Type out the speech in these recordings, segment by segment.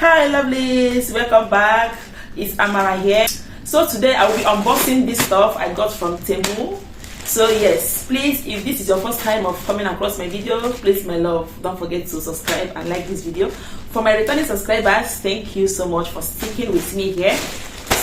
Hi lovelies, welcome back. It's Amara here. So today I will be unboxing this stuff I got from Temu. So yes, please, if this is your first time of coming across my video, please my love, don't forget to subscribe and like this video. For my returning subscribers, thank you so much for sticking with me here.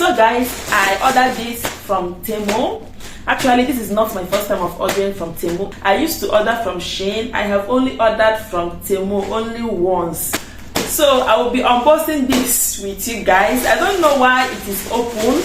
So guys, I ordered this from Temu. Actually, this is not my first time of ordering from Temu. I used to order from Shein. I have only ordered from Temu only once. So I will be unboxing this with you guys. I don't know why it is open.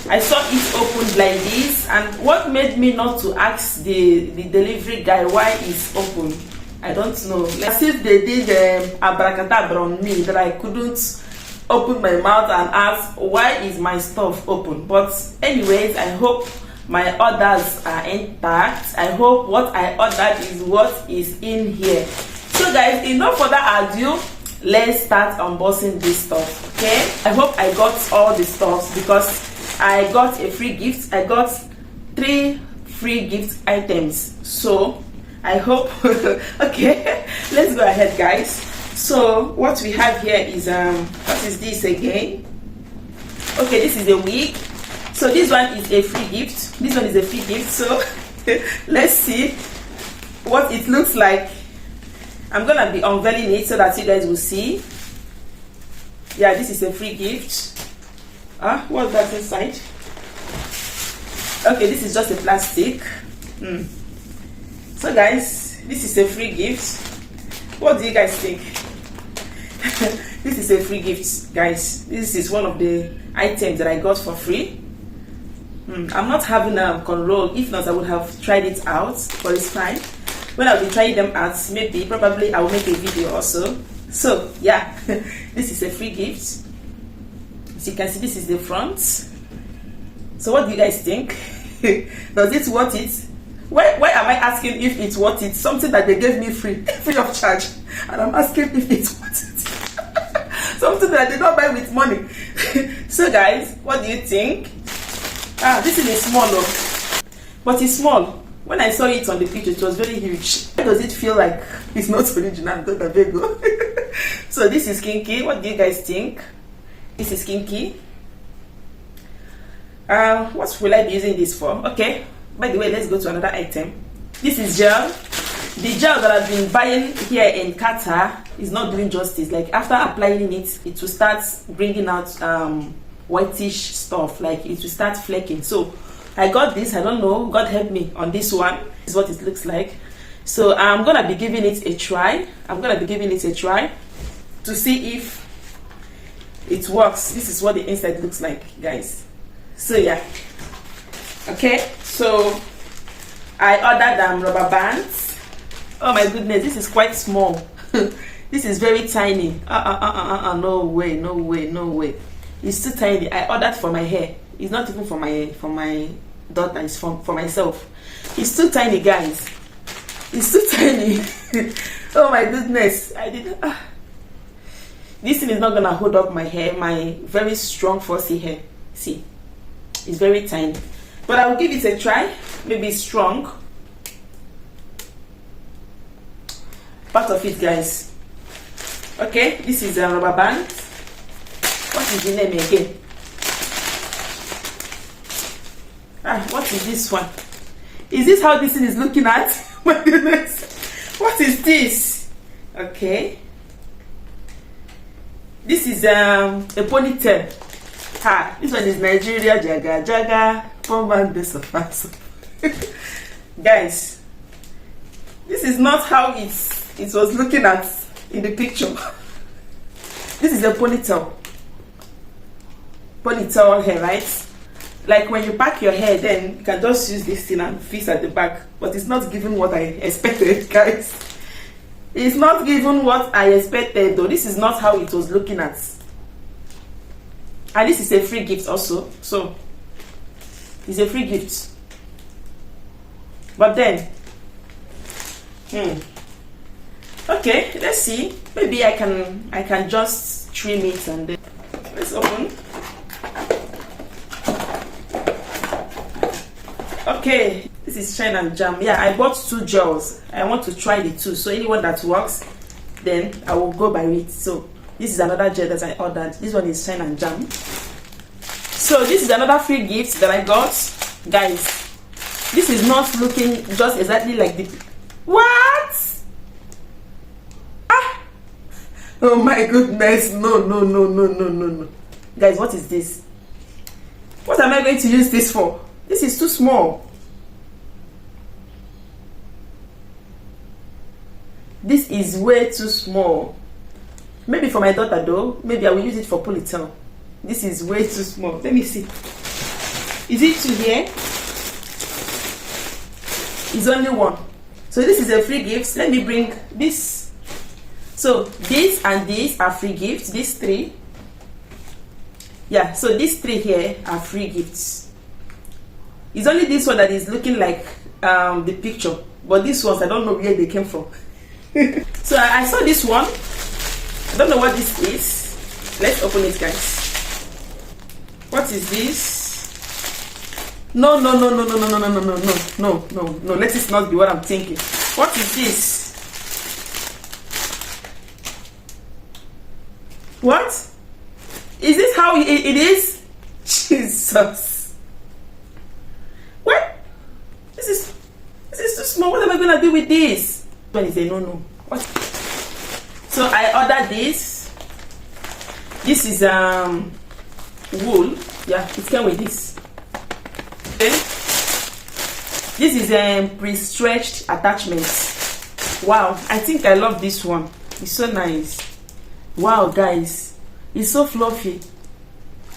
I saw it opened like this, and what made me not to ask the delivery guy why it's open, I don't know. As if they did abracadabra on me that I couldn't open my mouth and ask why is my stuff open. But anyways, I hope my orders are intact. I hope what I ordered is what is in here. So guys, enough further ado, let's start unboxing this stuff. Okay, I hope I got all the stuff because I got a free gift. I got 3 free gift items, so I hope okay, let's go ahead guys. So what we have here is what is this again? Okay, this is a wig. So this one is a free gift. This one is a free gift. So let's see what it looks like. I'm gonna be unveiling it so that you guys will see. Yeah, this is a free gift. What's that inside? Okay, this is just a plastic. So guys, this is a free gift. What do you guys think? This is a free gift, guys. This is one of the items that I got for free. I'm not having a control. If not, I would have tried it out, but it's fine. When I'll be trying them out, probably I will make a video also. So yeah, this is a free gift. As you can see, this is the front. So what do you guys think? Does it worth it? Why am I asking if it's worth it? Something that they gave me free of charge, and I'm asking if it's worth it. Something that I did not buy with money. So guys, what do you think? This is a small one, but it's small. When I saw it on the picture, it was very huge. Why does it feel like it's not original? So this is kinky. What do you guys think? This is kinky. What will I be using this for? Okay, by the way, let's go to another item. This is gel. The gel that I've been buying here in Qatar is not doing justice. Like after applying it, it will start bringing out whitish stuff. Like it will start flaking. So I got this. I don't know, God help me on this one. This is what it looks like. So I'm gonna be giving it a try. To see if it works. This is what the inside looks like, guys. So yeah, okay, so I ordered rubber bands. Oh my goodness, this is quite small. This is very tiny. No way. It's too tiny. I ordered for my hair. It's not even for my daughter. It's for myself. It's too tiny, guys. It's too tiny. Oh my goodness, I did. This thing is not gonna hold up my hair, my very strong fussy hair. See, it's very tiny, but I will give it a try. Maybe it's strong. Part of it, guys. Okay, this is a rubber band. What is the name again? What is this one? Is this how this thing is looking at? My goodness, what is this? Okay. This is a ponytail. This one is Nigeria jaga Poman de Sofaso. Guys, this is not how it was looking at in the picture. This is a ponytail hair, right? Like when you pack your hair, then you can just use this thing and fix at the back. But it's not giving what I expected, guys. It's not given what I expected though. This is not how it was looking at. And this is a free gift also. So it's a free gift. But then okay, let's see. Maybe I can just trim it and then let's open. Okay, this is Shine and Jam. Yeah, I bought 2 gels. I want to try the 2. So anyone that works, then I will go by it. So This is another gel that I ordered. This one is Shine and Jam. So this is another free gift that I got. Guys, this is not looking just exactly like the... What? Ah! Oh my goodness. No. Guys, what is this? What am I going to use this for? This is too small. This is way too small. Maybe for my daughter though. Maybe I will use it for ponytail. This is way too small. Let me see. Is it two here? It's only one. So this is a free gift. Let me bring this. So this and this are free gifts. These three. Yeah, so these three here are free gifts. It's only this one that is looking like the picture. But these ones, I don't know where they came from. So I saw this one. I don't know what this is. Let's open it, guys. What is this? No. Let it not be what I'm thinking. What is this? What? Is this how it is? Jesus. What? This is too small. What am I gonna do with this? When is a no. What? So I ordered this. This is wool. Yeah, it came with this. Okay. This is pre-stretched attachments. Wow, I think I love this one. It's so nice. Wow, guys, it's so fluffy.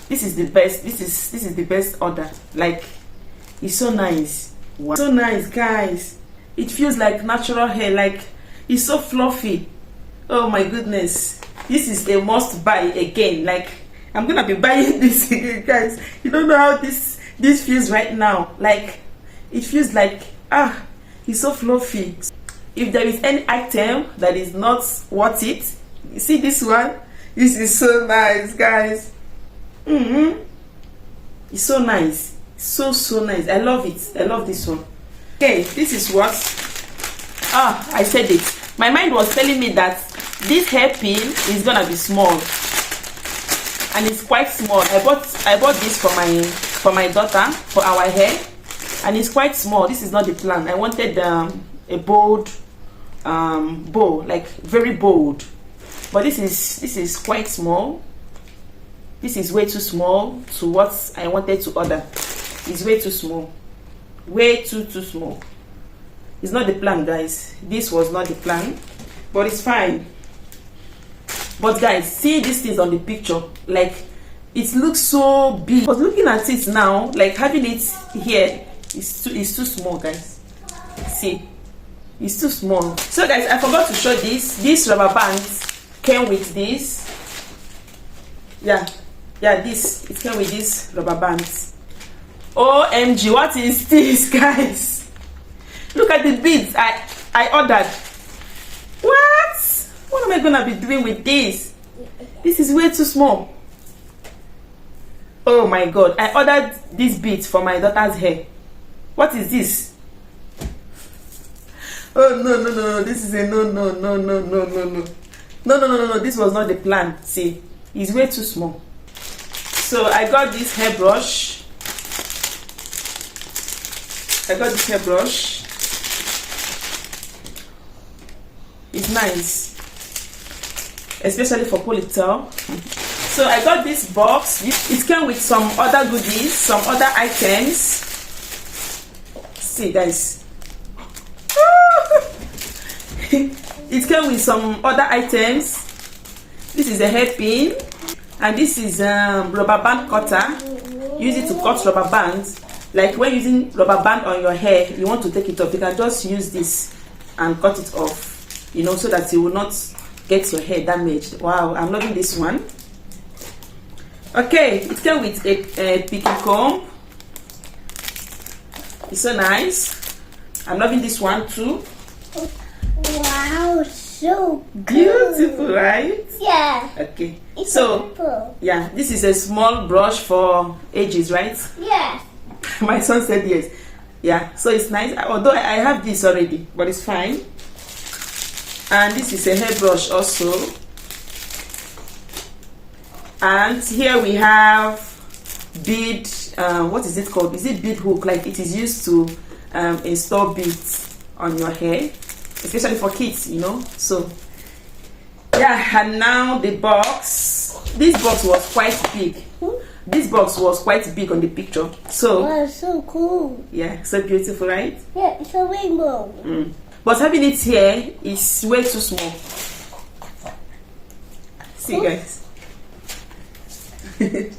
This is the best. This is the best order. Like, it's so nice. Wow. So nice, guys. It feels like natural hair. Like, it's so fluffy. Oh my goodness, this is a must buy again. Like, I'm gonna be buying this again, guys. You don't know how this feels right now. Like, it feels like it's so fluffy. If there is any item that is not worth it, you see this one. This is so nice, guys. It's so nice, so nice. I love it. I love this one. Okay, this is what I said it. My mind was telling me that this hairpin is gonna be small, and it's quite small. I bought this for my daughter for our hair, and it's quite small. This is not the plan. I wanted a bold bow, like very bold, but this is quite small. This is way too small to what I wanted to order. It's way too small, way too small. It's not the plan, guys. This was not the plan, but it's fine. But guys, see these things on the picture. Like, it looks so big. But looking at it now, like having it here is too small, guys. See, it's too small. So guys, I forgot to show this. These rubber bands came with this. Yeah, this. It came with these rubber bands. OMG, what is this, guys? Look at the beads I ordered. What am I gonna be doing with this? This is way too small. Oh my god, I ordered these beads for my daughter's hair. What is this? Oh no, this is a no. No, this was not the plan. See, it's way too small. So I got this hairbrush. It's nice, especially for ponytail. So I got this box. It came with some other goodies, some other items. See, guys. It came with some other items. This is a hairpin, and this is rubber band cutter. Use it to cut rubber bands. Like when using rubber band on your hair, you want to take it off, you can just use this and cut it off, you know, so that you will not get your hair damaged. Wow, I'm loving this one. Okay, it came with a picking comb. It's so nice. I'm loving this one too. Wow, so beautiful, right? Yeah. Okay. It's so beautiful. Yeah, this is a small brush for ages, right? Yeah. My son said yes. Yeah, so it's nice. Although I have this already, but it's fine. And this is a hairbrush also. And here we have bead, what is it called? Is it bead hook? Like it is used to install beads on your hair, especially for kids, you know. So yeah, and now the box. This box was quite big. This box was quite big on the picture. So wow, so cool. Yeah, so beautiful, right? Yeah, it's a rainbow. But having it here is way too small. See, guys. It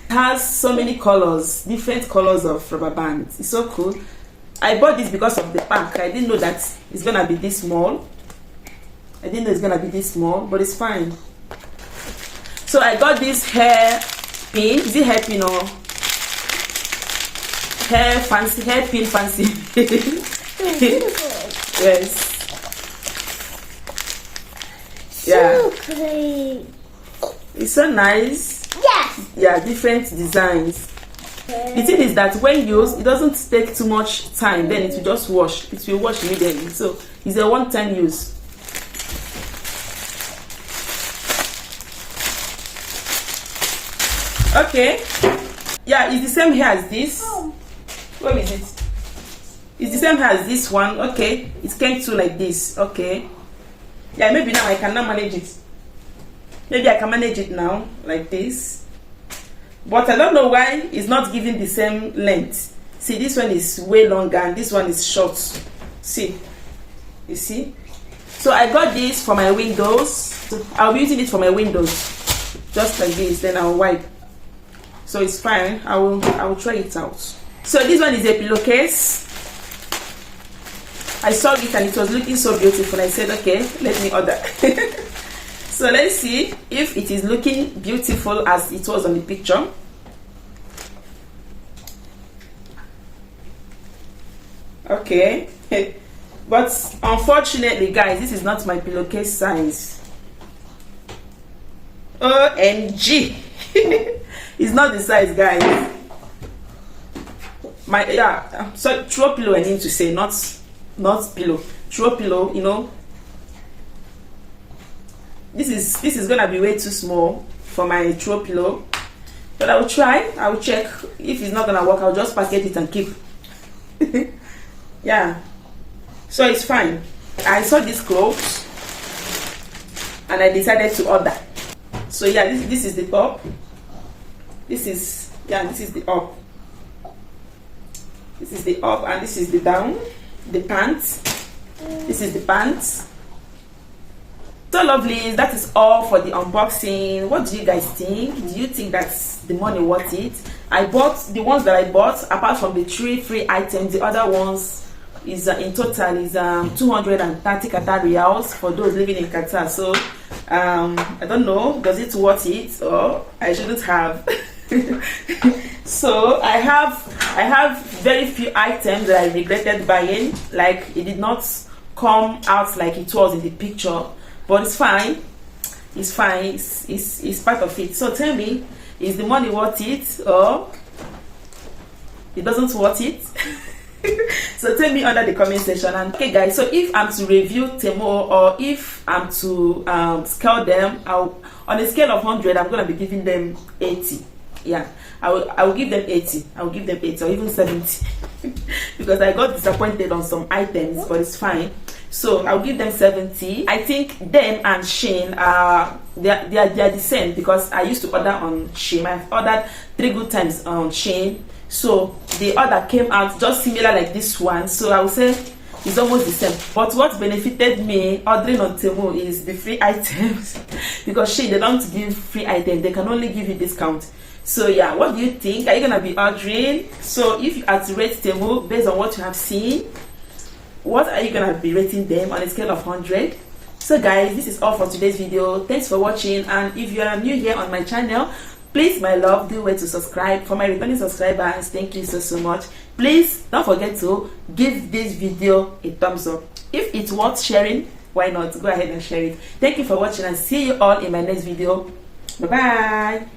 has so many colors, different colors of rubber bands. It's so cool. I bought this because of the pack. I didn't know that it's gonna be this small. But it's fine. So I got this hair pin. Is it hair pin or hair pin fancy? Yes. Yeah. So clean. It's so nice. Yes. Yeah, different designs. The thing is that when used, it doesn't take too much time. Then it will just wash. It will wash immediately. So it's a one-time use. Okay. Yeah, it's the same hair as this. What is it? It's the same hair as this one. Okay. It came to like this. Okay. Yeah, maybe now I can now manage it. Maybe I can manage it now like this. But I don't know why it's not giving the same length. See, this one is way longer and this one is short. See? You see? So I got this for my windows. I'll be using it for my windows. Just like this. Then I'll wipe. So it's fine. I will try it out. So this one is a pillowcase. I saw it and it was looking so beautiful. I said, okay, let me order. So let's see if it is looking beautiful as it was on the picture. Okay. But unfortunately, guys, this is not my pillowcase size. OMG. It's not the size, guys. So throw pillow, I need to say, not pillow. Throw pillow, you know. This is gonna be way too small for my throw pillow. But I will try. I will check. If it's not gonna work, I'll just packet it and keep. Yeah. So it's fine. I saw this clothes and I decided to order. So yeah, this is the top. This is the up. This is the up and this is the down. The pants. This is the pants. So lovely. That is all for the unboxing. What do you guys think? Do you think that's the money worth it? I bought the ones that I bought, apart from the 3 free items. The other ones is in total is 230 Qatar riyals for those living in Qatar. So I don't know, does it worth it or I shouldn't have. So I have very few items that I regretted buying. Like it did not come out like it was in the picture, but it's fine. It's fine. It's part of it. So tell me, is the money worth it or it doesn't worth it? So tell me under the comment section. And okay guys, so if I'm to review Temu or if I'm to scale them, on a scale of 100 I'm gonna be giving them 80. Yeah, I will give them 80. I will give them 80 or even 70 because I got disappointed on some items, but it's fine. So I'll give them 70. I think them and Shein are they are the same because I used to order on Shein. I've ordered 3 good times on Shein. So the order came out just similar like this one. So I would say it's almost the same. But what benefited me ordering on Temu is the free items because Shein, they don't give free items. They can only give you discount. So yeah, what do you think? Are you gonna be ordering? So if you are to rate Temu based on what you have seen, what are you gonna be rating them on a scale of 100? So guys, this is all for today's video. Thanks for watching, and if you are new here on my channel, please my love, do wait to subscribe. For my returning subscribers, thank you so much. Please don't forget to give this video a thumbs up. If it's worth sharing, why not go ahead and share it. Thank you for watching and see you all in my next video. Bye bye.